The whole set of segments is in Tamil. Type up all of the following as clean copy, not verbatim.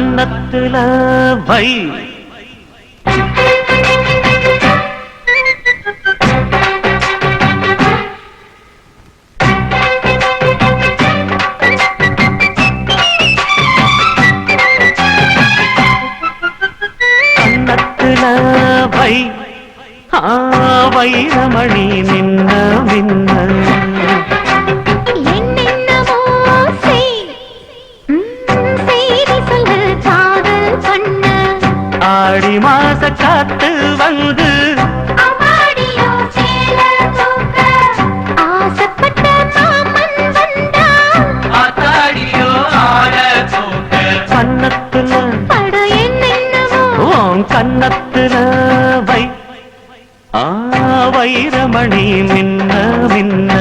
கன்னத்துல வை கன்னத்துல வை வைரமணி நின்ன மின்ன ஆடி மாச காத்து வந்து ஆசைப்பட்ட மாமன் வந்தா கன்னத்துல பட என்னவோ உன் கன்னத்துல வை வைரமணி மின்ன மின்ன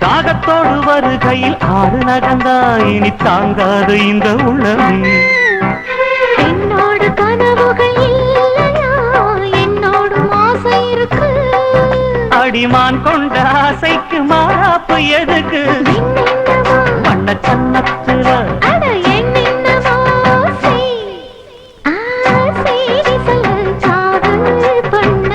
தாகத்தோடு வருகையில் ஆறு நகந்தா இனி தாங்காது இந்த உளமே என்னோடு கனவுகள் இல்லையா என்னோடு ஆசை இருக்கு அடிமான் கொண்ட ஆசைக்கு மாறாப்பு எதுக்கு வண்ண கன்னத்துல அட என்னவோ செய்தி சொல்ல காதல் பண்ண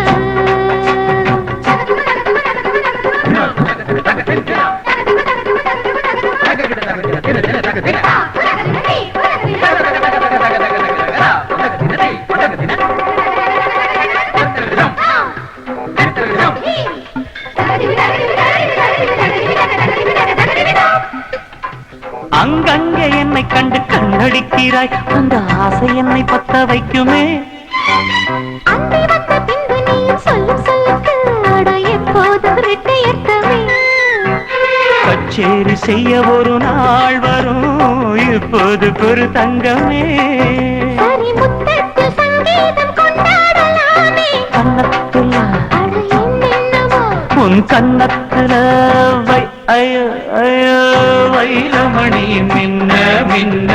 அங்கங்கே என்னை கண்டு கண்ணடிக்கிறாய் அந்த ஆசை என்னை பத்த வைக்குமே அந்தி வந்த பின்பு நீயும் சொல்லும் சொல்லுக்கு அட எப்போதும் ரெட்டையர்த்தமே கச்சேரி செய்ய ஒரு நாள் வரும் இப்போது ஒரு தங்கமே சரி முத்தத்தில் சங்கீதம் கொண்டாடலாமே கன்னத்துல அட என்னவோ உன் கன்னத்துல வை ஐயோ ஐயோ வைரமணி மின்ன மின்ன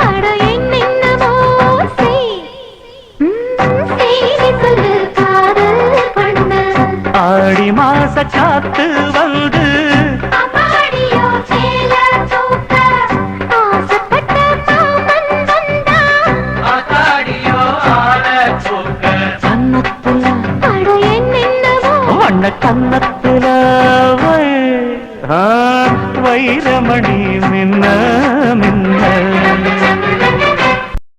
அட என்னவோ செய்தி சொல்லு காதல் பண்ண ஆடி மாச காத்து வந்து அப்பாடியோ சேல தூக்க ஆசைப்பட்ட மாமன் வந்தா கன்னத்துல அட என்னவோ வண்ண கன்னத்துல வைரமணி மின்ன மின்ன